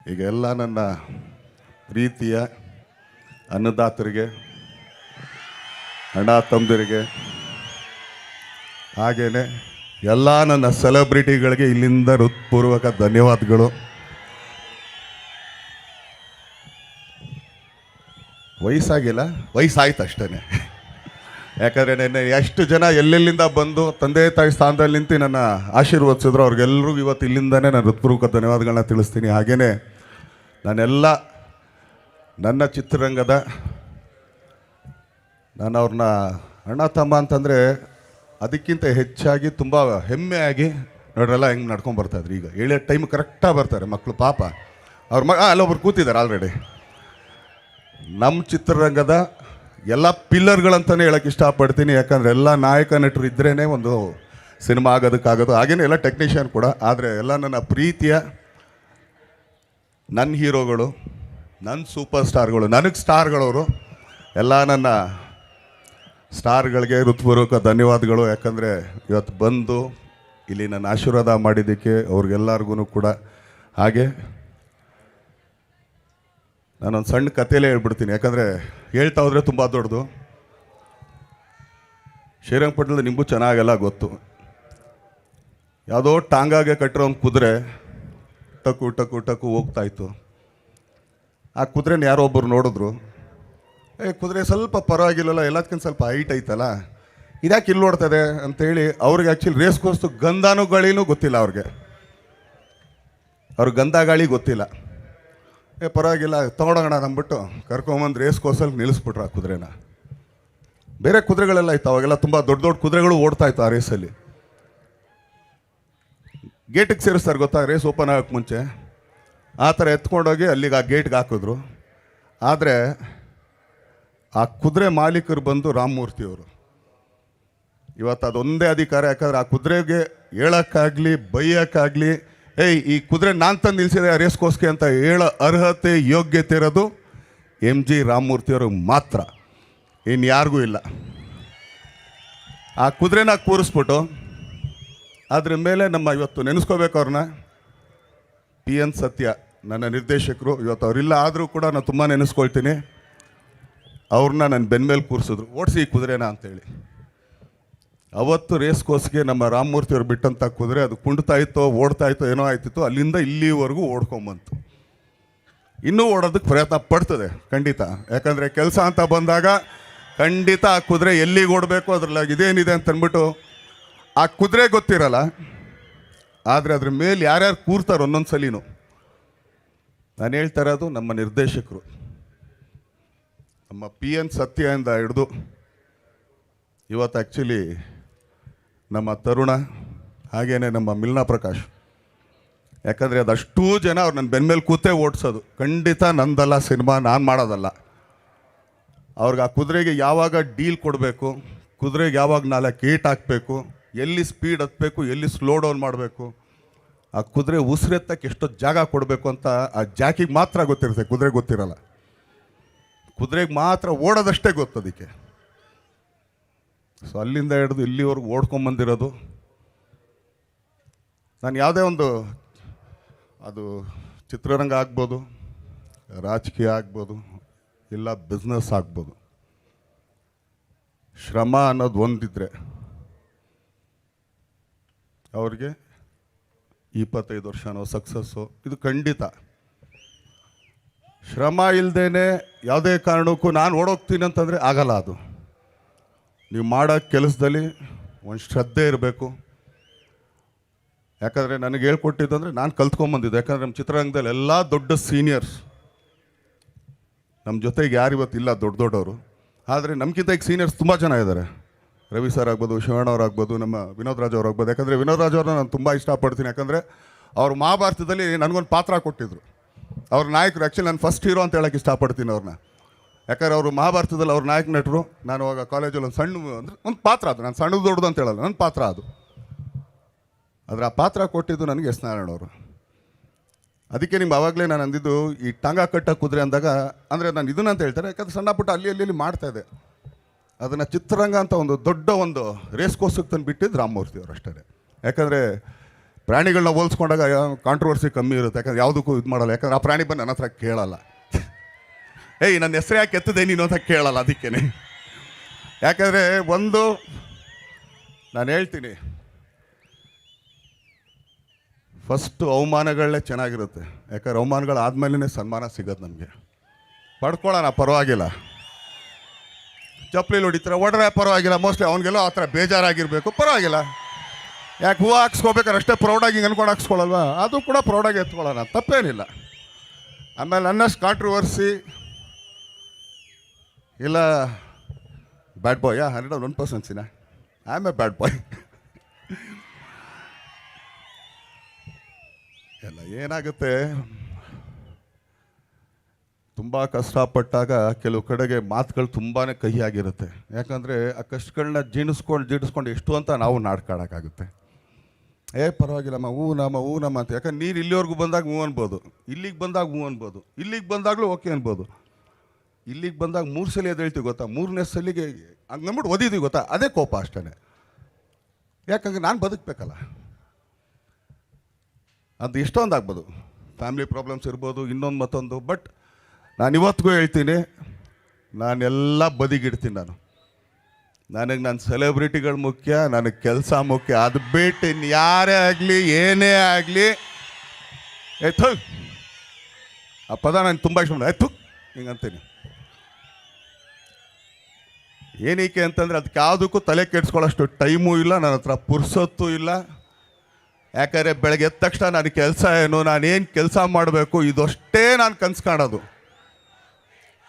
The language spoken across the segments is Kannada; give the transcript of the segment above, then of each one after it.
ಈಗ ಎಲ್ಲ ನನ್ನ ಪ್ರೀತಿಯ ಅನ್ನದಾತರಿಗೆ, ಅಣ್ಣ ತಮ್ಮದಿರಿಗೆ, ಹಾಗೇನೆ ಎಲ್ಲ ನನ್ನ ಸೆಲೆಬ್ರಿಟಿಗಳಿಗೆ ಇಲ್ಲಿಂದ ಹೃತ್ಪೂರ್ವಕ ಧನ್ಯವಾದಗಳು. ವಯಸ್ಸಾಗಿಲ್ಲ, ವಯಸ್ಸಾಯ್ತು ಅಷ್ಟೇ. ಯಾಕಂದರೆ ನೆನ್ನೆ ಎಷ್ಟು ಜನ ಎಲ್ಲೆಲ್ಲಿಂದ ಬಂದು ತಂದೆ ತಾಯಿ ಸ್ಥಾನದಲ್ಲಿ ನಿಂತು ನನ್ನ ಆಶೀರ್ವದಿಸಿದ್ರು. ಅವ್ರಿಗೆಲ್ಲರಿಗೂ ಇವತ್ತು ಇಲ್ಲಿಂದನೇ ನಾನು ಹೃತ್ಪೂರ್ವಕ ಧನ್ಯವಾದಗಳನ್ನ ತಿಳಿಸ್ತೀನಿ. ಹಾಗೆಯೇ ನಾನೆಲ್ಲ ನನ್ನ ಚಿತ್ರರಂಗದ ನಾನು ಅವ್ರನ್ನ ಅಣ್ಣ ತಮ್ಮ ಅಂತಂದರೆ ಅದಕ್ಕಿಂತ ಹೆಚ್ಚಾಗಿ ತುಂಬ ಹೆಮ್ಮೆಯಾಗಿ ನೋಡ್ರೆಲ್ಲ ಹೆಂಗೆ ನಡ್ಕೊಂಡು ಬರ್ತಾಯಿದ್ರು. ಈಗ ಹೇಳೋ ಟೈಮ್ ಕರೆಕ್ಟಾಗಿ ಬರ್ತಾರೆ ಮಕ್ಕಳು. ಪಾಪ ಅವ್ರ ಅಲ್ಲೊಬ್ರು ಕೂತಿದ್ದಾರೆ ಆಲ್ರೆಡಿ. ನಮ್ಮ ಚಿತ್ರರಂಗದ ಎಲ್ಲ ಪಿಲ್ಲರ್ಗಳಂತಲೇ ಹೇಳೋಕ್ಕೆ ಇಷ್ಟಪಡ್ತೀನಿ. ಯಾಕಂದರೆ ಎಲ್ಲ ನಾಯಕ ನಟರು ಇದ್ರೇ ಒಂದು ಸಿನಿಮಾ ಆಗೋದಕ್ಕಾಗೋದು. ಹಾಗೇನೇ ಎಲ್ಲ ಟೆಕ್ನಿಷಿಯನ್ ಕೂಡ. ಆದರೆ ಎಲ್ಲ ನನ್ನ ಪ್ರೀತಿಯ ನನ್ನ ಹೀರೋಗಳು, ನನ್ನ ಸೂಪರ್ ಸ್ಟಾರ್ಗಳು, ನನಗೆ ಸ್ಟಾರ್ಗಳವರು, ಎಲ್ಲ ನನ್ನ ಸ್ಟಾರ್ಗಳಿಗೆ ಹೃತ್ಪೂರ್ವಕ ಧನ್ಯವಾದಗಳು. ಯಾಕಂದರೆ ಇವತ್ತು ಬಂದು ಇಲ್ಲಿ ನನ್ನ ಆಶೀರ್ವಾದ ಮಾಡಿದ್ದಕ್ಕೆ ಅವ್ರಿಗೆಲ್ಲರಿಗೂ ಕೂಡ. ಹಾಗೆ ನಾನೊಂದು ಸಣ್ಣ ಕಥೆಯಲ್ಲೇ ಹೇಳ್ಬಿಡ್ತೀನಿ, ಯಾಕಂದರೆ ಹೇಳ್ತಾ ಹೋದರೆ ತುಂಬ ದೊಡ್ಡದು. ಶ್ರೀರಂಗಪಟ್ಟಣದಲ್ಲಿ ನಿಮಗೂ ಚೆನ್ನಾಗೆಲ್ಲ ಗೊತ್ತು. ಯಾವುದೋ ಟಾಂಗಾಗೆ ಕಟ್ಟಿರೋ ಒಂದು ಕುದುರೆ ಟಕ್ಕು ಟಕ್ಕು ಟಕ್ಕು ಹೋಗ್ತಾಯಿತ್ತು. ಆ ಕುದುರೆನ ಯಾರೋ ಒಬ್ಬರು ನೋಡಿದ್ರು. ಕುದುರೆ ಸ್ವಲ್ಪ ಪರವಾಗಿಲ್ಲಲ್ಲ, ಎಲ್ಲದಕ್ಕಿಂತ ಸ್ವಲ್ಪ ಹೈಟ್ ಐತಲ್ಲ, ಇದ್ಯಾಕೆ ಇಲ್ಲಿ ನೋಡ್ತದೆ ಅಂತೇಳಿ ಅವ್ರಿಗೆ ಆ್ಯಕ್ಚುಲಿ ರೇಸ್ ಕೋರ್ಸ್ತು ಗಂಧಾನು ಗಾಳಿನೂ ಗೊತ್ತಿಲ್ಲ ಅವ್ರಿಗೆ ಗಂಧ ಗಾಳಿ ಗೊತ್ತಿಲ್ಲ. ಪರವಾಗಿಲ್ಲ ತೊಗೊಂಡೋಗೋಣ ಅಂದ್ಬಿಟ್ಟು ಕರ್ಕೊಂಬಂದು ರೇಸ್ ಕೋರ್ಸಲ್ಲಿ ನಿಲ್ಲಿಸ್ಬಿಟ್ರು ಆ ಕುದುರೆನ. ಬೇರೆ ಕುದುರೆಗಳೆಲ್ಲ ಇತ್ತು ಅವಾಗೆಲ್ಲ, ತುಂಬ ದೊಡ್ಡ ದೊಡ್ಡ ಕುದುರೆಗಳು ಓಡ್ತಾಯಿತ್ತು ಆ ರೇಸಲ್ಲಿ. ಗೇಟಿಗೆ ಸೇರಿಸ್ತಾರೆ ಗೊತ್ತಾ, ರೇಸ್ ಓಪನ್ ಆಗೋಕ್ಕೆ ಮುಂಚೆ ಆ ಥರ ಎತ್ಕೊಂಡೋಗಿ ಅಲ್ಲಿಗೆ ಆ ಗೇಟ್ಗೆ ಹಾಕಿದ್ರು. ಆದರೆ ಆ ಕುದುರೆ ಮಾಲೀಕರು ಬಂದು ರಾಮಮೂರ್ತಿಯವರು. ಇವತ್ತು ಅದೊಂದೇ ಅಧಿಕಾರ. ಯಾಕಂದರೆ ಆ ಕುದುರೆಗೆ ಹೇಳೋಕ್ಕಾಗಲಿ ಬೈಯೋಕ್ಕಾಗಲಿ, ಈ ಕುದುರೆ ನಾನು ತಂದು ನಿಲ್ಲಿಸಿದೆ ಆ ರೇಸ್ಗೋಸ್ಗೆ ಅಂತ ಹೇಳೋ ಅರ್ಹತೆ ಯೋಗ್ಯತೆ ಇರೋದು MG ರಾಮಮೂರ್ತಿಯವ್ರಿಗೆ ಮಾತ್ರ, ಇನ್ಯಾರಿಗೂ ಇಲ್ಲ. ಆ ಕುದುರೆನ ಕೂರಿಸ್ಬಿಟ್ಟು ಅದ್ರ ಮೇಲೆ ನಮ್ಮ ಇವತ್ತು ನೆನೆಸ್ಕೋಬೇಕು ಅವ್ರನ್ನ. PN ಸತ್ಯ ನನ್ನ ನಿರ್ದೇಶಕರು. ಇವತ್ತು ಅವರಿಲ್ಲ ಆದರೂ ಕೂಡ ನಾನು ತುಂಬ ನೆನೆಸ್ಕೊಳ್ತೀನಿ. ಅವ್ರನ್ನ ನನ್ನ ಬೆನ್ಮೇಲೆ ಕೂರಿಸಿದ್ರು, ಓಡಿಸಿ ಈ ಕುದುರೆನ ಅಂತೇಳಿ. ಅವತ್ತು ರೇಸ್ ಕೋರ್ಸ್ಗೆ ನಮ್ಮ ರಾಮಮೂರ್ತಿಯವ್ರು ಬಿಟ್ಟಂಥ ಕುದುರೆ ಅದು ಕುಂಡ್ತಾ ಇತ್ತೋ ಓಡ್ತಾ ಇತ್ತೋ ಏನೋ ಆಯ್ತಿತ್ತು, ಅಲ್ಲಿಂದ ಇಲ್ಲಿವರೆಗೂ ಓಡ್ಕೊಂಬಂತು. ಇನ್ನೂ ಓಡೋದಕ್ಕೆ ಪ್ರಯತ್ನ ಪಡ್ತದೆ ಖಂಡಿತ. ಯಾಕಂದರೆ ಕೆಲಸ ಅಂತ ಬಂದಾಗ ಖಂಡಿತ ಆ ಕುದುರೆ ಎಲ್ಲಿಗೆ ಓಡಬೇಕು, ಅದ್ರಲ್ಲಿ ಇದೇನಿದೆ ಅಂತ ಅಂದ್ಬಿಟ್ಟು ಆ ಕುದುರೆ ಗೊತ್ತಿರಲ್ಲ. ಆದರೆ ಅದ್ರ ಮೇಲೆ ಯಾರ್ಯಾರು ಕೂರ್ತಾರೆ ಒಂದೊಂದು ಸಲಿನೂ. ನಾನು ಹೇಳ್ತಾ ಇರೋದು ನಮ್ಮ ನಿರ್ದೇಶಕರು, ನಮ್ಮ PN ಸತ್ಯದಿಂದ ಹಿಡಿದು ಇವತ್ತು ಆ್ಯಕ್ಚುಲಿ ನಮ್ಮ ತರುಣ, ಹಾಗೇನೆ ನಮ್ಮ ಮಿಲ್ನಾ ಪ್ರಕಾಶ್. ಯಾಕಂದರೆ ಅದಷ್ಟೂ ಜನ ಅವ್ರು ನನ್ನ ಬೆನ್ಮೇಲೆ ಕೂತೇ ಓಡಿಸೋದು. ಖಂಡಿತ ನಂದಲ್ಲ ಸಿನಿಮಾ, ನಾನು ಮಾಡೋದಲ್ಲ. ಅವ್ರಿಗೆ ಆ ಕುದುರೆಗೆ ಯಾವಾಗ ಡೀಲ್ ಕೊಡಬೇಕು, ಕುದುರೆಗೆ ಯಾವಾಗ 4 ಏಟ್ ಹಾಕಬೇಕು, ಎಲ್ಲಿ ಸ್ಪೀಡ್ ಹತ್ತಬೇಕು, ಎಲ್ಲಿ ಸ್ಲೋ ಡೌನ್ ಮಾಡಬೇಕು, ಆ ಕುದುರೆ ಉಸಿರೆತ್ತಕ್ಕೆ ಎಷ್ಟೊತ್ತು ಜಾಗ ಕೊಡಬೇಕು ಅಂತ ಆ ಜಾಕಿಗೆ ಮಾತ್ರ ಗೊತ್ತಿರುತ್ತೆ, ಕುದುರೆಗೆ ಗೊತ್ತಿರಲ್ಲ. ಕುದುರೆಗೆ ಮಾತ್ರ ಓಡೋದಷ್ಟೇ ಗೊತ್ತು ಅದಕ್ಕೆ. ಸೊ ಅಲ್ಲಿಂದ ಹಿಡಿದು ಇಲ್ಲಿವರೆಗೂ ಓಡ್ಕೊಂಬಂದಿರೋದು. ನಾನು ಯಾವುದೇ ಒಂದು, ಅದು ಚಿತ್ರರಂಗ ಆಗ್ಬೋದು, ರಾಜಕೀಯ ಆಗ್ಬೋದು, ಇಲ್ಲ ಬಿಸ್ನೆಸ್ ಆಗ್ಬೋದು, ಶ್ರಮ ಅನ್ನೋದು ಒಂದಿದ್ರೆ ಅವ್ರಿಗೆ 25 ವರ್ಷನೋ ಸಕ್ಸಸ್ಸು ಇದು ಖಂಡಿತ. ಶ್ರಮ ಇಲ್ಲದೇ ಯಾವುದೇ ಕಾರಣಕ್ಕೂ ನಾನು ಓಡೋಗ್ತೀನಿ ಅಂತಂದರೆ ಆಗಲ್ಲ. ಅದು ನೀವು ಮಾಡೋ ಕೆಲಸದಲ್ಲಿ ಒಂದು ಶ್ರದ್ಧೆ ಇರಬೇಕು. ಯಾಕಂದರೆ ನನಗೆ ಹೇಳ್ಕೊಟ್ಟಿದ್ದು ಅಂದರೆ ನಾನು ಕಲ್ತ್ಕೊಂಬಂದಿದ್ದೆ. ಯಾಕಂದರೆ ನಮ್ಮ ಚಿತ್ರರಂಗದಲ್ಲಿ ಎಲ್ಲ ದೊಡ್ಡ ಸೀನಿಯರ್ಸ್ ನಮ್ಮ ಜೊತೆಗೆ ಯಾರು ಇವತ್ತಿಲ್ಲ, ದೊಡ್ಡ ದೊಡ್ಡವರು. ಆದರೆ ನಮಗಿಂತ ಈಗ ಸೀನಿಯರ್ಸ್ ತುಂಬ ಜನ ಇದ್ದಾರೆ. ರವಿ ಸರ್ ಆಗ್ಬೋದು, ಶಿವಣ್ಣ ಅವ್ರು ಆಗ್ಬೋದು, ನಮ್ಮ ವಿನೋದ್ ರಾಜ್ ಅವ್ರು ಆಗ್ಬೋದು. ಯಾಕಂದರೆ ವಿನೋದ್ ರಾಜ್ ಅವ್ರನ್ನ ನಾನು ತುಂಬ ಇಷ್ಟಪಡ್ತೀನಿ. ಯಾಕಂದರೆ ಅವ್ರು ಮಹಾಭಾರತದಲ್ಲಿ ನನಗೊಂದು ಪಾತ್ರ ಕೊಟ್ಟಿದ್ರು. ಅವ್ರ ನಾಯಕರು. ಆ್ಯಕ್ಚುಲಿ ನಾನು ಫಸ್ಟ್ ಹೀರೋ ಅಂತ ಹೇಳೋಕ್ಕೆ ಇಷ್ಟಪಡ್ತೀನಿ ಅವ್ರನ್ನ. ಯಾಕಂದರೆ ಅವರು ಮಹಾಭಾರತದಲ್ಲಿ ಅವ್ರ ನಾಯಕ ನಟರು. ನಾನು ಅವಾಗ ಕಾಲೇಜಲ್ಲಿ ಒಂದು ಸಣ್ಣ ಅಂದರೆ ಒಂದು ಪಾತ್ರ ಅದು, ನಾನು ಸಣ್ಣದು ದೊಡ್ಡದು ಅಂತ ಹೇಳಲ್ಲ, ನನ್ನ ಪಾತ್ರ ಅದು. ಆದರೆ ಆ ಪಾತ್ರ ಕೊಟ್ಟಿದ್ದು ನನಗೆ ಎಸ್ ನಾರಾಯಣ ಅವರು. ಅದಕ್ಕೆ ನಿಮ್ಗೆ ಆವಾಗಲೇ ನಾನು ಅಂದಿದ್ದು ಈ ಟಾಂಗ ಕಟ್ಟ ಕುದುರೆ ಅಂದಾಗ, ಅಂದರೆ ನಾನು ಇದನ್ನ ಅಂತ ಹೇಳ್ತಾರೆ. ಯಾಕಂದರೆ ಸಣ್ಣ ಪುಟ್ಟ ಅಲ್ಲಿ ಮಾಡ್ತಾಯಿದ್ದೆ. ಅದನ್ನು ಚಿತ್ರರಂಗ ಅಂತ ಒಂದು ದೊಡ್ಡ ಒಂದು ರೇಸ್ ಕೋರ್ಸಿಗೆ ತಂದು ಬಿಟ್ಟಿದ್ದು ರಾಮಮೂರ್ತಿ ಅವರು ಅಷ್ಟೇ. ಯಾಕಂದರೆ ಪ್ರಾಣಿಗಳನ್ನ ಹೋಲಿಸ್ಕೊಂಡಾಗ ಕಾಂಟ್ರವರ್ಸಿ ಕಮ್ಮಿ ಇರುತ್ತೆ, ಯಾಕಂದ್ರೆ ಯಾವುದಕ್ಕೂ ಇದು ಮಾಡಲ್ಲ. ಯಾಕಂದ್ರೆ ಆ ಪ್ರಾಣಿ ಬಂದು ನನ್ನ ಹತ್ರ ಕೇಳಲ್ಲ, ಏಯ್ ನನ್ನ ಹೆಸರು ಯಾಕೆ ಎತ್ತದೆ ನೀನು ಅಂತ ಕೇಳಲ್ಲ. ಅದಕ್ಕೇ ಯಾಕಂದರೆ ಒಂದು ನಾನು ಹೇಳ್ತೀನಿ, ಫಸ್ಟು ಅವಮಾನಗಳೇ ಚೆನ್ನಾಗಿರುತ್ತೆ. ಯಾಕಂದ್ರೆ ಅವಮಾನಗಳಾದ್ಮೇಲೆ ಸನ್ಮಾನ ಸಿಗೋದು ನಮಗೆ. ಪಡ್ಕೊಳ್ಳೋಣ, ಪರವಾಗಿಲ್ಲ. ಚಪ್ಪಲಿ ಹೊಡಿತಾರೆ, ಹೊಡ್ರೆ ಪರವಾಗಿಲ್ಲ. ಮೋಸ್ಟ್ಲಿ ಅವನಿಗೆಲ್ಲ ಆ ಥರ ಬೇಜಾರಾಗಿರಬೇಕು, ಪರವಾಗಿಲ್ಲ. ಯಾಕೆ ಹೂವು ಹಾಕ್ಸ್ಕೋಬೇಕಾದ್ರೆ ಅಷ್ಟೇ ಪ್ರೌಡಾಗಿ ಹಿಂಗೆ ಅನ್ಕೊಂಡು ಹಾಕ್ಸ್ಕೊಳ್ಳಲ್ವಾ? ಅದು ಕೂಡ ಪ್ರೌಡಾಗಿ ಎತ್ಕೊಳ್ಳೋಣ, ತಪ್ಪೇನಿಲ್ಲ. ಆಮೇಲೆ ನನ್ನಷ್ಟು ಕಾಂಟ್ರವರ್ಸಿ ಇಲ್ಲ. ಬ್ಯಾಡ್ ಬಾಯ್ 101%. ಐ ಆಮ್ ಎ ಬ್ಯಾಡ್ ಬಾಯ್. ಎಲ್ಲ ಏನಾಗುತ್ತೆ, ತುಂಬ ಕಷ್ಟಪಟ್ಟಾಗ ಕೆಲವು ಕಡೆಗೆ ಮಾತುಗಳು ತುಂಬಾ ಕಹಿಯಾಗಿರುತ್ತೆ. ಯಾಕಂದರೆ ಆ ಕಷ್ಟಗಳನ್ನ ಜೀಣಿಸ್ಕೊಂಡು ಎಷ್ಟು ಅಂತ ನಾವು ನಾಡ್ಕಾಡೋಕ್ಕಾಗುತ್ತೆ. ಪರವಾಗಿಲ್ಲಮ್ಮ, ಹೂ ನಮ್ಮ ಅಂತ. ಯಾಕಂದ್ರೆ ನೀರು ಇಲ್ಲಿವರೆಗೂ ಬಂದಾಗ ಹೂ ಅನ್ಬೋದು, ಇಲ್ಲಿಗೆ ಬಂದಾಗ ಹೂ ಅನ್ಬೋದು, ಇಲ್ಲಿಗೆ ಬಂದಾಗಲೂ ಓಕೆ ಅನ್ಬೋದು. ಇಲ್ಲಿಗೆ ಬಂದಾಗ 3 ಸಲ ಎದ್ದೇಳ್ತೀವಿ ಗೊತ್ತಾ, 3ನೇ ಸಲಿಗೆ ಹಂಗೆ ನಂಬಿಟ್ಟು ಓದಿದ್ದೀವಿ ಗೊತ್ತಾ, ಅದೇ ಕೋಪ ಅಷ್ಟೇ. ಯಾಕಂದ್ರೆ ನಾನು ಬದುಕಬೇಕಲ್ಲ. ಅದು ಎಷ್ಟೊಂದು ಆಗ್ಬೋದು, ಫ್ಯಾಮಿಲಿ ಪ್ರಾಬ್ಲಮ್ಸ್ ಇರ್ಬೋದು, ಇನ್ನೊಂದು ಮತ್ತೊಂದು. ಬಟ್ ನಾನು ಇವತ್ತಿಗೂ ಹೇಳ್ತೀನಿ, ನಾನೆಲ್ಲ ಬದಿಗಿಡ್ತೀನಿ. ನನಗೆ ನನ್ನ ಸೆಲೆಬ್ರಿಟಿಗಳು ಮುಖ್ಯ, ನನಗೆ ಕೆಲಸ ಮುಖ್ಯ. ಅದು ಬಿಟ್ಟು ಇನ್ನು ಯಾರೇ ಆಗಲಿ ಏನೇ ಆಗಲಿ ಆ ಪದ ನಾನು ತುಂಬ ಇಷ್ಟ ಹಿಂಗಂತೀನಿ. ಏನಕ್ಕೆ ಅಂತಂದರೆ ಅದಕ್ಕೆ ಯಾವುದಕ್ಕೂ ತಲೆ ಕೆಡಿಸ್ಕೊಳ್ಳೋಷ್ಟು ಟೈಮೂ ಇಲ್ಲ, ನನ್ನ ಹತ್ರ ಪುರ್ಸೊತ್ತು ಇಲ್ಲ. ಯಾಕಂದರೆ ಬೆಳಗ್ಗೆ ಎದ್ದ ತಕ್ಷಣ ನನ್ನ ಕೆಲಸ ಏನು, ನಾನೇನು ಕೆಲಸ ಮಾಡಬೇಕು, ಇದಷ್ಟೇ ನಾನು ಕನ್ಸು ಕಾಣೋದು.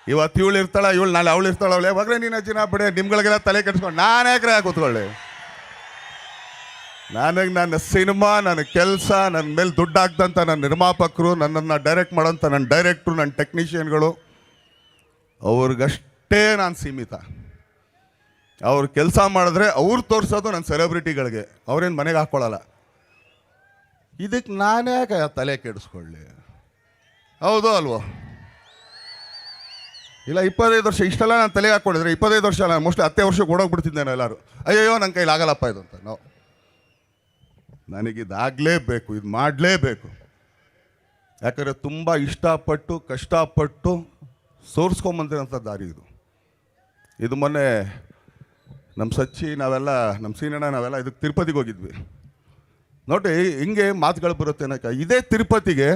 ಇವತ್ತು ಇವಳು ಇರ್ತಾಳ, ಇವಳು ನಾಳೆ ಅವಳು ಇರ್ತಾಳೆ. ಅವಳು ಯಾವಾಗಲೇ ನೀನು ಅಜ್ಜಿನ ಬಿಡೆ, ನಿಮ್ಗಳಿಗೆಲ್ಲ ತಲೆ ಕೆಡಿಸ್ಕೊಂಡು ನಾನು ಯಾಕ್ರೆ ಕೂತ್ಕೊಳ್ಳಿ. ನನಗೆ ನನ್ನ ಸಿನಿಮಾ, ನನ್ನ ಕೆಲಸ, ನನ್ನ ಮೇಲೆ ದುಡ್ಡು ಹಾಕ್ದಂಥ ನನ್ನ ನಿರ್ಮಾಪಕರು, ನನ್ನನ್ನು ಡೈರೆಕ್ಟ್ ಮಾಡೋಂಥ ನನ್ನ ಡೈರೆಕ್ಟ್ರು, ನನ್ನ ಟೆಕ್ನಿಷಿಯನ್ಗಳು, ಅವ್ರಿಗಷ್ಟೇ ನಾನು ಸೀಮಿತ. ಅವ್ರು ಕೆಲಸ ಮಾಡಿದ್ರೆ ಅವ್ರು ತೋರಿಸೋದು ನನ್ನ ಸೆಲೆಬ್ರಿಟಿಗಳಿಗೆ, ಅವ್ರೇನು ಮನೆಗೆ ಹಾಕ್ಕೊಳ್ಳಲ್ಲ. ಇದಕ್ಕೆ ನಾನೇ ಯಾಕೆ ತಲೆ ಕೆಡಿಸ್ಕೊಳ್ಳಿ? ಹೌದು ಅಲ್ವೋ? ಇಲ್ಲ 25 ವರ್ಷ ಇಷ್ಟೆಲ್ಲ ನಾನು ತಲೆಗೆ ಹಾಕ್ಕೊಂಡಿದ್ರೆ 25 ವರ್ಷ ನಾನು ಮೋಸ್ಟ್ಲಿ 10 ವರ್ಷಕ್ಕೆ ಓಡೋಗ್ಬಿಡ್ತಿದ್ದೇನೆ. ಎಲ್ಲರೂ ಅಯ್ಯೋ ನನ್ನ ಕೈಲಿ ಆಗಲ್ಲಪ್ಪ ಇದು ಅಂತ. ನಾವು ನನಗಿದಾಗಲೇಬೇಕು, ಇದು ಮಾಡಲೇಬೇಕು. ಯಾಕಂದರೆ ತುಂಬ ಇಷ್ಟಪಟ್ಟು ಕಷ್ಟಪಟ್ಟು ಸೋರಿಸ್ಕೊಂಬಂದಿರೋಂಥ ದಾರಿ ಇದು. ಇದು ಮೊನ್ನೆ ನಮ್ಮ ನಾವೆಲ್ಲ ನಮ್ಮ ಸೀನಣ್ಣ ನಾವೆಲ್ಲ ಇದಕ್ಕೆ ತಿರುಪತಿಗೆ ಹೋಗಿದ್ವಿ. ನೋಡಿ ಹಿಂಗೆ ಮಾತುಗಳು ಬರುತ್ತೆ ಅನ್ನೋಕ್ಕೆ. ಇದೇ ತಿರುಪತಿಗೆ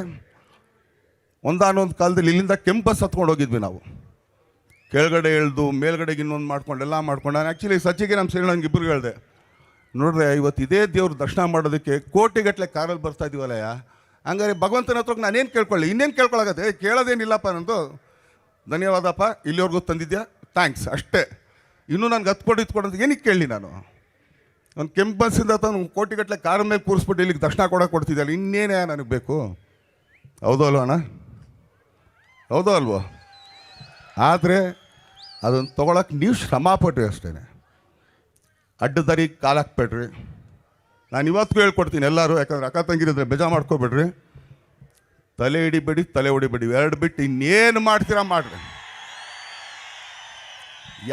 ಒಂದಾನೊಂದು ಕಾಲದಲ್ಲಿ ಇಲ್ಲಿಂದ ಕೆಂಪಸ್ ಹತ್ಕೊಂಡು ಹೋಗಿದ್ವಿ ನಾವು. ಕೆಳಗಡೆ ಎಳ್ದು ಮೇಲ್ಗಡೆಗೆ ಇನ್ನೊಂದು ಮಾಡ್ಕೊಂಡೆಲ್ಲ ಮಾಡ್ಕೊಂಡು. ನಾನು ಆ್ಯಕ್ಚುಲಿ ಸಚಿಗೆ ನಮ್ಮ ಸೀನಣ್ಣಂಗೆ ಇಬ್ಬರು ಹೇಳಿದೆ, ನೋಡ್ರೆ ಇವತ್ತು ಇದೇ ದೇವ್ರ ದರ್ಶನ ಮಾಡೋದಕ್ಕೆ ಕೋಟಿಗಟ್ಟಲೆ ಕಾರಲ್ಲಿ ಬರ್ತಾ ಇದೀವಲ್ಲಯ್ಯ, ಹಂಗಾರೆ ಭಗವಂತನ ಹತ್ರ ನಾನೇನು ಕೇಳ್ಕೊಳ್ಳಿ, ಇನ್ನೇನು ಕೇಳ್ಕೊಳ್ಳಾಗತ್ತೆ? ಕೇಳೋದೇನಿಲ್ಲಪ್ಪ ನಂದು. ಧನ್ಯವಾದಪ್ಪ, ಇಲ್ಲಿವರೆಗೂ ತಂದಿದ್ಯಾ, ಥ್ಯಾಂಕ್ಸ್ ಅಷ್ಟೇ. ಇನ್ನೂ ನನಗೆ ಇತ್ಕೊಡೋದು ಏನಕ್ಕೆ ಕೇಳಿ? ನಾನು ಒಂದು ಕೆಂಪು ಬಸ್ಸಿಂದ ತಂದು ಕೋಟಿಗಟ್ಟಲೆ ಕಾರ್ ಮೇಲೆ ಕೂರಿಸ್ಬಿಟ್ಟು ಇಲ್ಲಿಗೆ ದರ್ಶನ ಕೊಡೋಕೆ ಕೊಡ್ತಿದ್ದಲ್ಲ, ಇನ್ನೇನೇ ನನಗೆ ಬೇಕು? ಹೌದೋ ಅಲ್ವ ಅಣ್ಣ? ಹೌದೋ ಅಲ್ವೋ? ಆದರೆ ಅದನ್ನು ತೊಗೊಳಕ್ಕೆ ನೀವು ಶ್ರಮ ಪಟ್ರಿ ಅಷ್ಟೇ. ಅಡ್ಡದಾರಿಗೆ ಕಾಲು ಹಾಕ್ಬೇಡ್ರಿ. ನಾನು ಇವತ್ತಿಗೂ ಹೇಳ್ಕೊಡ್ತೀನಿ ಎಲ್ಲರೂ, ಯಾಕಂದ್ರೆ ಅಕ್ಕ ತಂಗಿರಿದ್ರೆ ಬೇಜಾರು ಮಾಡ್ಕೊಬೇಡ್ರಿ. ತಲೆ ಹಿಡಿಬೇಡಿ, ತಲೆ ಹೊಡಿಬೇಡಿ, ಎರಡು ಬಿಟ್ಟು ಇನ್ನೇನು ಮಾಡ್ತೀರಾ ಮಾಡಿರಿ.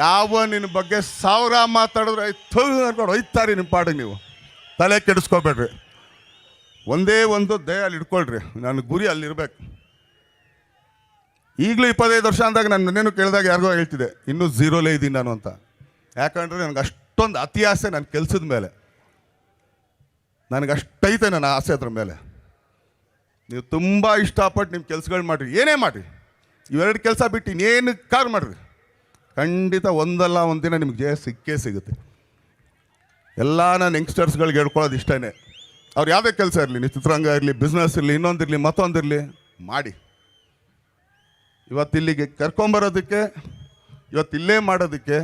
ಯಾವ ನಿನ್ನ ಬಗ್ಗೆ 1000 ಮಾತಾಡಿದ್ರೆ ಅನ್ಕೊಂಡು ಹೋಯ್ತಾರಿ ನಿಮ್ಮ ಪಾಡಿಗೆ. ನೀವು ತಲೆ ಕೆಡಿಸ್ಕೋಬೇಡ್ರಿ. ಒಂದೇ ಒಂದು ದಯಲ್ಲಿ ಇಟ್ಕೊಳ್ರಿ, ನನ್ನ ಗುರಿ ಅಲ್ಲಿರ್ಬೇಕು. ಈಗಲೂ 25 ವರ್ಷ ಅಂದಾಗ ನಾನು ನನ್ನೇನು ಕೇಳಿದಾಗ ಯಾರಿಗೋ ಹೇಳ್ತಿದ್ದೆ, ಇನ್ನೂ 0ಲೇ ಇದ್ದೀನಿ ನಾನು ಅಂತ. ಯಾಕಂದರೆ ನನಗೆ ಅಷ್ಟೊಂದು ಅತಿ ಆಸೆ ನನ್ನ ಕೆಲಸದ ಮೇಲೆ, ನನಗೆ ಅಷ್ಟೈತೆ ನನ್ನ ಆಸೆ ಅದ್ರ ಮೇಲೆ. ನೀವು ತುಂಬ ಇಷ್ಟಪಟ್ಟು ನಿಮ್ಮ ಕೆಲಸಗಳು ಮಾಡಿರಿ, ಏನೇ ಮಾಡಿರಿ. ಇವೆರಡು ಕೆಲಸ ಬಿಟ್ಟು ಇನ್ನೇನು ಕಾರ್ ಮಾಡಿರಿ, ಖಂಡಿತ ಒಂದಲ್ಲ ಒಂದು ದಿನ ನಿಮ್ಗೆ ಜಯ ಸಿಕ್ಕೇ ಸಿಗುತ್ತೆ. ಎಲ್ಲ ನಾನು ಯಂಗ್ಸ್ಟರ್ಸ್ಗಳಿಗೆ ಹೇಳ್ಕೊಳ್ಳೋದು ಇಷ್ಟೇ, ಅವ್ರು ಯಾವುದೇ ಕೆಲಸ ಇರಲಿ, ನೀವು ಚಿತ್ರರಂಗ ಇರಲಿ, ಬಿಸ್ನೆಸ್ ಇರಲಿ, ಇನ್ನೊಂದಿರಲಿ ಮತ್ತೊಂದಿರಲಿ, ಮಾಡಿ. ಇವತ್ತಿಲ್ಲಿಗೆ ಕರ್ಕೊಂಬರೋದಕ್ಕೆ, ಇವತ್ತಿಲ್ಲೇ ಮಾಡೋದಕ್ಕೆ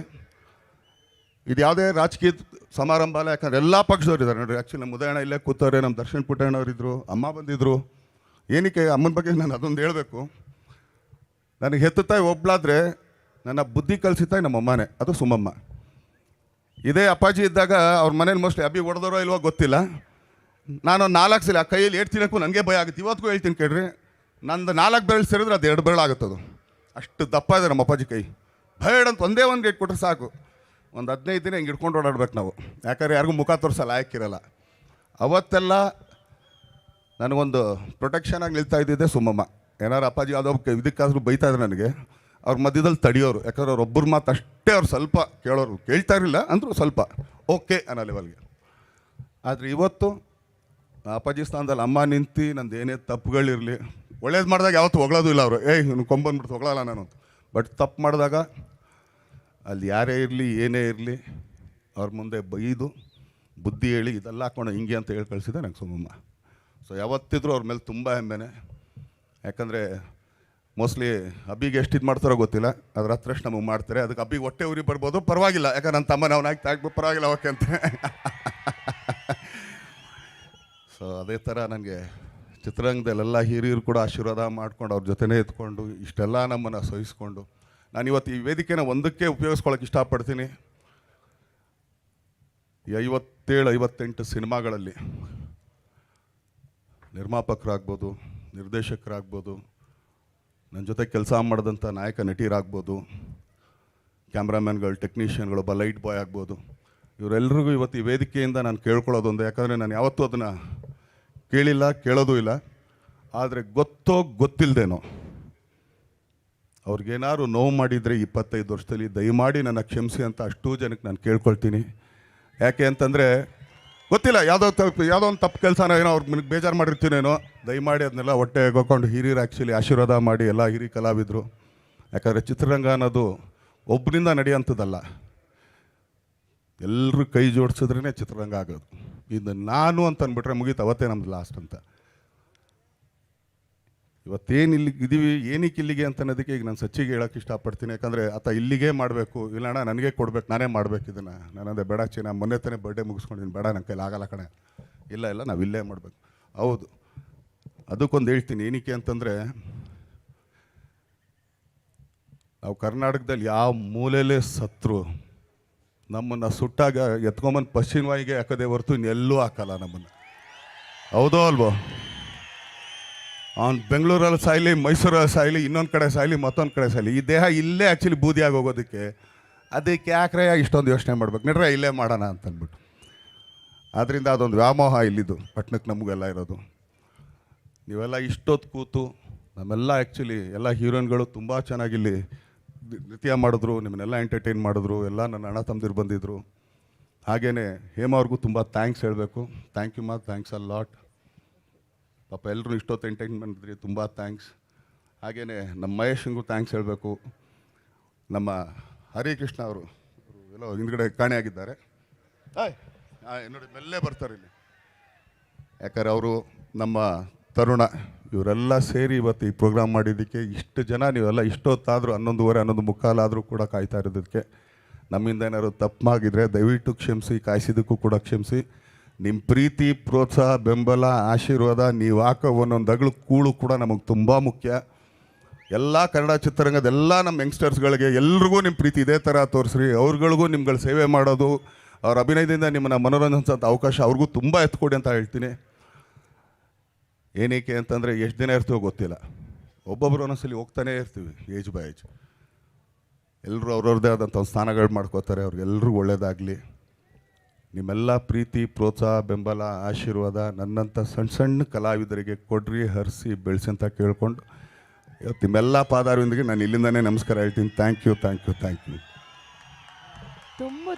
ಇದು ಯಾವುದೇ ರಾಜಕೀಯ ಸಮಾರಂಭ ಅಲ್ಲ. ಯಾಕಂದ್ರೆ ಎಲ್ಲ ಪಕ್ಷದವ್ರು ಇದ್ದಾರೆ ನೋಡಿರಿ. ಆ್ಯಕ್ಚುಲಿ ನಮ್ಮ ಉದಯಣ್ಣ ಇಲ್ಲೇ ಕೂತವ್ರೆ, ನಮ್ಮ ದರ್ಶನ್ ಪುಟ್ಟಣ್ಣವರಿದ್ದರು, ಅಮ್ಮ ಬಂದಿದ್ದರು. ಏನಕ್ಕೆ ಅಮ್ಮನ ಬಗ್ಗೆ ನಾನು ಅದೊಂದು ಹೇಳಬೇಕು. ನನಗೆ ಹೆತ್ತ ತಾಯಿ ಒಬ್ಳಾದರೆ ನನ್ನ ಬುದ್ಧಿ ಕಲಿಸಿದ ತಾಯಿ ನಮ್ಮ ಅಮ್ಮನೇ, ಅದು ಸುಮ್ಮಮ್ಮ. ಇದೇ ಅಪ್ಪಾಜಿ ಇದ್ದಾಗ ಅವ್ರ ಮನೇಲಿ ಮೋಸ್ಟ್ಲಿ ಅಬ್ಬಿ ಹೊಡೆದೋರೋ ಇಲ್ವೋ ಗೊತ್ತಿಲ್ಲ, ನಾನು 4 ಸಲ ಆ ಕೈಯಲ್ಲಿ 8 ತಿನ್ನಕ್ಕೂ ನನಗೆ ಭಯ ಆಗುತ್ತೆ. ಇವತ್ತಿಗೂ ಹೇಳ್ತೀನಿ ಕೇಳ್ರಿ, ನಂದು 4 ಬೆರಳು ಸೇರಿದ್ರೆ ಅದು 2 ಬೆರಳು ಆಗುತ್ತದು, ಅಷ್ಟು ದಪ್ಪ ಇದೆ ನಮ್ಮ ಅಪ್ಪಾಜಿ ಕೈ. ಭಯಡಂತ ಒಂದೇ ಒಂದು ಗೇಟ್ ಕೊಟ್ಟರೆ ಸಾಕು, ಒಂದು 15 ದಿನ ಹಿಂಗೆ ಹಿಡ್ಕೊಂಡು ಓಡಾಡ್ಬೇಕು ನಾವು. ಯಾಕಂದ್ರೆ ಯಾರಿಗೂ ಮುಖ ತೋರಿಸಲ್ಲ, ಆಯ್ಕಿರಲ್ಲ. ಅವತ್ತೆಲ್ಲ ನನಗೊಂದು ಪ್ರೊಟೆಕ್ಷನಾಗಿ ನಿಲ್ತಾ ಇದ್ದಿದ್ದೆ ಸುಮ್ಮಮ್ಮ. ಏನಾರು ಅಪ್ಪಾಜಿ ಯಾವುದೋ ಇದಕ್ಕಾದ್ರೂ ಬೈತಾ ಇದ್ರು ನನಗೆ, ಅವ್ರ ಮಧ್ಯದಲ್ಲಿ ತಡಿಯೋರು. ಯಾಕಂದ್ರೆ ಅವ್ರು ಒಬ್ಬರು ಮಾತು ಅಷ್ಟೇ ಅವ್ರು ಸ್ವಲ್ಪ ಕೇಳೋರು, ಕೇಳ್ತಾ ಇರಲಿಲ್ಲ ಅಂದರೂ ಸ್ವಲ್ಪ ಓಕೆ ಅನ್ನೋ ಲೆವೆಲ್ಗೆ. ಆದರೆ ಇವತ್ತು ಅಪ್ಪಾಜಿ ಸ್ಥಾನದಲ್ಲಿ ಅಮ್ಮ ನಿಂತು ನಂದು ಏನೇ ತಪ್ಪುಗಳಿರಲಿ, ಒಳ್ಳೇದು ಮಾಡಿದಾಗ ಯಾವತ್ತೂ ಹೊಗಳೋದು ಇಲ್ಲ ಅವರು, ಇವ್ನು ಕೊಂಬಂದ್ಬಿಟ್ಟು ಹೊಗಳಲ್ಲ ನಾನು ಅಂತ. ಬಟ್ ತಪ್ಪು ಮಾಡಿದಾಗ ಅಲ್ಲಿ ಯಾರೇ ಇರಲಿ ಏನೇ ಇರಲಿ ಅವ್ರ ಮುಂದೆ ಬೈದು ಬುದ್ಧಿ ಹೇಳಿ ಇದೆಲ್ಲ ಹಾಕೊಂಡು ಹಿಂಗೆ ಅಂತ ಹೇಳಿ ಕಳಿಸಿದೆ ನಂಗೆ ಸುಮ್ಮಮ್ಮ. ಸೊ ಯಾವತ್ತಿದ್ರೂ ಅವ್ರ ಮೇಲೆ ತುಂಬ ಹೆಮ್ಮೆನೆ. ಯಾಕಂದರೆ ಮೋಸ್ಟ್ಲಿ ಅಬ್ಬಿಗೆ ಎಷ್ಟು ಇದು ಮಾಡ್ತಾರೋ ಗೊತ್ತಿಲ್ಲ, ಅದ್ರ ಹತ್ರಷ್ಟು ನಮಗೆ ಮಾಡ್ತಾರೆ. ಅದಕ್ಕೆ ಅಬ್ಬಿಗೆ ಹೊಟ್ಟೆ ಉರಿ ಬರ್ಬೋದು, ಪರವಾಗಿಲ್ಲ. ಯಾಕಂದ್ರೆ ನನ್ನ ತಮ್ಮ ನಾವು ತಾಗ್ಬೋದು, ಪರವಾಗಿಲ್ಲ ಓಕೆ ಅಂತ. ಸೊ ಅದೇ ಥರ ನನಗೆ ಚಿತ್ರರಂಗದಲ್ಲೆಲ್ಲ ಹಿರಿಯರು ಕೂಡ ಆಶೀರ್ವಾದ ಮಾಡ್ಕೊಂಡು ಅವ್ರ ಜೊತೆನೇ ಎತ್ಕೊಂಡು ಇಷ್ಟೆಲ್ಲ ನಮ್ಮನ್ನು ಸಹಿಸ್ಕೊಂಡು ನಾನಿವತ್ತು ಈ ವೇದಿಕೆನ ಒಂದಕ್ಕೆ ಉಪಯೋಗಿಸ್ಕೊಳ್ಳೋಕೆ ಇಷ್ಟಪಡ್ತೀನಿ. ಈ 57-58 ಸಿನಿಮಾಗಳಲ್ಲಿ ನಿರ್ಮಾಪಕರಾಗ್ಬೋದು, ನಿರ್ದೇಶಕರಾಗ್ಬೋದು, ನನ್ನ ಜೊತೆ ಕೆಲಸ ಮಾಡಿದಂಥ ನಾಯಕ ನಟಿಯರಾಗ್ಬೋದು, ಕ್ಯಾಮ್ರಾಮ್ಯಾನ್ಗಳು, ಟೆಕ್ನಿಷಿಯನ್ಗಳು, ಲೈಟ್ ಬಾಯ್ ಆಗ್ಬೋದು, ಇವರೆಲ್ಲರಿಗೂ ಇವತ್ತು ಈ ವೇದಿಕೆಯಿಂದ ನಾನು ಕೇಳ್ಕೊಳ್ಳೋದೊಂದು. ಯಾಕಂದರೆ ನಾನು ಯಾವತ್ತೂ ಅದನ್ನು ಕೇಳಿಲ್ಲ, ಕೇಳೋದು ಇಲ್ಲ. ಆದರೆ ಗೊತ್ತಿಲ್ಲದೇನೋ ಅವ್ರಿಗೇನಾದ್ರು ನೋವು ಮಾಡಿದರೆ 25 ವರ್ಷದಲ್ಲಿ ದಯಮಾಡಿ ನನ್ನ ಕ್ಷಮಿಸಿ ಅಂತ ಅಷ್ಟೂ ಜನಕ್ಕೆ ನಾನು ಕೇಳ್ಕೊಳ್ತೀನಿ. ಯಾಕೆ ಅಂತಂದರೆ ಗೊತ್ತಿಲ್ಲ, ಯಾವುದೋ ಒಂದು ತಪ್ಪು ಕೆಲಸನ ಏನೋ ಅವ್ರಿಗೆ ನನಗೆ ಬೇಜಾರು ಮಾಡಿರ್ತೀನೇನೋ, ದಯಮಾಡಿ ಅದನ್ನೆಲ್ಲ ಹೊಟ್ಟೆ ಹೋಗ್ಕೊಂಡು ಹಿರಿಯರು ಆ್ಯಕ್ಚುಲಿ ಆಶೀರ್ವಾದ ಮಾಡಿ ಎಲ್ಲ ಹಿರಿಯ ಕಲಾವಿದರು. ಯಾಕಂದರೆ ಚಿತ್ರರಂಗ ಅನ್ನೋದು ಒಬ್ಬರಿಂದ ನಡೆಯೋಂಥದ್ದಲ್ಲ, ಎಲ್ಲರೂ ಕೈ ಜೋಡಿಸಿದ್ರೇ ಚಿತ್ರರಂಗ ಆಗೋದು. ಇದು ನಾನು ಅಂತ ಅಂದ್ಬಿಟ್ರೆ ಮುಗೀತು, ಅವತ್ತೇ ನಮ್ದು ಲಾಸ್ಟ್ ಅಂತ. ಇವತ್ತೇನು ಇಲ್ಲಿಗೆ ಇದ್ದೀವಿ, ಏನಕ್ಕೆ ಇಲ್ಲಿಗೆ ಅಂತ ಅನ್ನೋದಕ್ಕೆ ಈಗ ನಾನು ಸಚ್ಚಿಗೆ ಹೇಳೋಕ್ಕೆ ಇಷ್ಟಪಡ್ತೀನಿ. ಯಾಕಂದರೆ ಆತ ಇಲ್ಲಿಗೆ ಮಾಡಬೇಕು, ಇಲ್ಲಣ್ಣ ನನಗೆ ಕೊಡ್ಬೇಕು, ನಾನೇ ಮಾಡಬೇಕು ಇದನ್ನು. ನಾನಂದೆ ಬೇಡ ಚಿನ್ನ, ಮೊನ್ನೆ ತಾನೇ ಬರ್ಡೇ ಮುಗಿಸ್ಕೊಂಡಿದ್ದೀನಿ, ಬೇಡ ನನ್ನ ಕೈಲಿ ಆಗಲ್ಲ ಕಣೆ. ಇಲ್ಲ ನಾವು ಇಲ್ಲೇ ಮಾಡಬೇಕು. ಹೌದು, ಅದಕ್ಕೊಂದು ಹೇಳ್ತೀನಿ ಏನಕ್ಕೆ ಅಂತಂದರೆ, ನಾವು ಕರ್ನಾಟಕದಲ್ಲಿ ಯಾವ ಮೂಲೆಯಲ್ಲೇ ಸತ್ರು ನಮ್ಮನ್ನು ಸುಟ್ಟಾಗ ಎತ್ಕೊಂಬಂದು ಪಶ್ಚಿಮವಾಯಿಗೆ ಹಾಕೋದೇ ಹೊರತು ಇನ್ನೆಲ್ಲೂ ಹಾಕಲ್ಲ ನಮ್ಮನ್ನು. ಹೌದೋ ಅಲ್ವೋ? ಅವ್ನು ಬೆಂಗಳೂರಲ್ಲಿ ಸಾಯಲಿ, ಮೈಸೂರಲ್ಲಿ ಸಾಯಲಿ, ಇನ್ನೊಂದು ಕಡೆ ಸಾಯಲಿ, ಮತ್ತೊಂದು ಕಡೆ ಸಾಯಲಿ, ಈ ದೇಹ ಇಲ್ಲೇ ಆ್ಯಕ್ಚುಲಿ ಬೂದಿಯಾಗಿ ಹೋಗೋದಕ್ಕೆ ಅದಕ್ಕೆ ಯಾಕ್ರೆ ಇಷ್ಟೊಂದು ಯೋಚನೆ ಮಾಡ್ಬೇಕು, ನಡ್ರೆ ಇಲ್ಲೇ ಮಾಡೋಣ ಅಂತಂದ್ಬಿಟ್ಟು. ಆದ್ದರಿಂದ ಅದೊಂದು ವ್ಯಾಮೋಹ ಇಲ್ಲಿದ್ದು ಪಟ್ಟಣಕ್ಕೆ ನಮಗೆಲ್ಲ ಇರೋದು. ನೀವೆಲ್ಲ ಇಷ್ಟೊತ್ತು ಕೂತು ನಮ್ಮೆಲ್ಲ ಆ್ಯಕ್ಚುಲಿ ಎಲ್ಲ ಹೀರೋಯಿನ್ಗಳು ತುಂಬ ಚೆನ್ನಾಗಿಲ್ಲಿ ನೃತ್ಯ ಮಾಡಿದ್ರು, ನಿಮ್ಮನ್ನೆಲ್ಲ ಎಂಟರ್ಟೈನ್ ಮಾಡಿದ್ರು, ಎಲ್ಲ ನನ್ನ ಅಣ್ಣ ತಮ್ಮದಿರು ಬಂದಿದ್ದರು. ಹಾಗೆಯೇ ಹೇಮ ಅವ್ರಿಗೂ ತುಂಬ ಥ್ಯಾಂಕ್ಸ್ ಹೇಳಬೇಕು. ಥ್ಯಾಂಕ್ ಯು ಮಾ, ಥ್ಯಾಂಕ್ಸ್ ಅ ಲಾಟ್. ಪಾಪ ಎಲ್ಲರೂ ಇಷ್ಟೊತ್ತು ಎಂಟರ್ಟೈನ್ ಮಾಡಿದ್ರಿ, ತುಂಬ ಥ್ಯಾಂಕ್ಸ್. ಹಾಗೆಯೇ ನಮ್ಮ ಮಹೇಶಂಗೂ ಥ್ಯಾಂಕ್ಸ್ ಹೇಳಬೇಕು. ನಮ್ಮ ಹರಿಕೃಷ್ಣ ಅವರು ಎಲ್ಲೋ ಹಿಂದ್ಗಡೆ ಕಾಣೆಯಾಗಿದ್ದಾರೆ, ನೋಡಿ ಮೆಲ್ಲೇ ಬರ್ತಾರೆ ಇಲ್ಲಿ. ಯಾಕಂದರೆ ಅವರು ನಮ್ಮ ತರುಣ, ಇವರೆಲ್ಲ ಸೇರಿ ಇವತ್ತು ಈ ಪ್ರೋಗ್ರಾಮ್ ಮಾಡಿದ್ದಕ್ಕೆ ಇಷ್ಟು ಜನ, ನೀವೆಲ್ಲ ಇಷ್ಟೊತ್ತಾದರೂ 11:30 11:45 ಆದರೂ ಕೂಡ ಕಾಯ್ತಾ ಇರೋದಕ್ಕೆ ನಮ್ಮಿಂದ ಏನಾದ್ರು ತಪ್ಪಾಗಿದ್ರೆ ದಯವಿಟ್ಟು ಕ್ಷಮಿಸಿ, ಕಾಯಿಸಿದ್ದಕ್ಕೂ ಕೂಡ ಕ್ಷಮಿಸಿ. ನಿಮ್ಮ ಪ್ರೀತಿ, ಪ್ರೋತ್ಸಾಹ, ಬೆಂಬಲ, ಆಶೀರ್ವಾದ, ನೀವು ಹಾಕೋ ಒಂದೊಂದು ಅಗಳು ಕೂಳು ಕೂಡ ನಮಗೆ ತುಂಬ ಮುಖ್ಯ. ಎಲ್ಲ ಕನ್ನಡ ಚಿತ್ರರಂಗದೆಲ್ಲ ನಮ್ಮ ಯಂಗ್ಸ್ಟರ್ಸ್ಗಳಿಗೆ ಎಲ್ರಿಗೂ ನಿಮ್ಮ ಪ್ರೀತಿ ಇದೇ ಥರ ತೋರಿಸ್ರಿ. ಅವ್ರುಗಳಿಗೂ ನಿಮ್ಗಳ ಸೇವೆ ಮಾಡೋದು, ಅವ್ರ ಅಭಿನಯದಿಂದ ನಿಮ್ಮನ್ನು ಮನೋರಂಜಿಸೋಂಥ ಅವಕಾಶ ಅವ್ರಿಗೂ ತುಂಬ ಎತ್ಕೊಡಿ ಅಂತ ಹೇಳ್ತೀನಿ. ಏನಕ್ಕೆ ಅಂತಂದರೆ ಎಷ್ಟು ದಿನ ಇರ್ತೀವೋ ಗೊತ್ತಿಲ್ಲ, ಒಬ್ಬೊಬ್ಬರು ಒಂದೊಂದ್ಸಲಿ ಹೋಗ್ತಾನೇ ಇರ್ತೀವಿ ಏಜ್ ಬೈ ಏಜ್. ಎಲ್ಲರೂ ಅವ್ರವ್ರದ್ದೇ ಆದಂಥ ಒಂದು ಸ್ಥಾನಗಳು ಮಾಡ್ಕೋತಾರೆ. ಅವ್ರಿಗೆಲ್ರಿಗೂ ಒಳ್ಳೆಯದಾಗಲಿ. ನಿಮ್ಮೆಲ್ಲ ಪ್ರೀತಿ, ಪ್ರೋತ್ಸಾಹ, ಬೆಂಬಲ, ಆಶೀರ್ವಾದ ನನ್ನಂಥ ಸಣ್ಣ ಸಣ್ಣ ಕಲಾವಿದರಿಗೆ ಕೊಡ್ರಿ, ಹರಿಸಿ, ಬೆಳೆಸಿ ಅಂತ ಕೇಳ್ಕೊಂಡು ಇವತ್ತು ನಿಮ್ಮೆಲ್ಲ ಪಾದಾರವಿಂದಿಗೆ ನಾನು ಇಲ್ಲಿಂದನೇ ನಮಸ್ಕಾರ ಹೇಳ್ತೀನಿ. Thank you. ತುಂಬ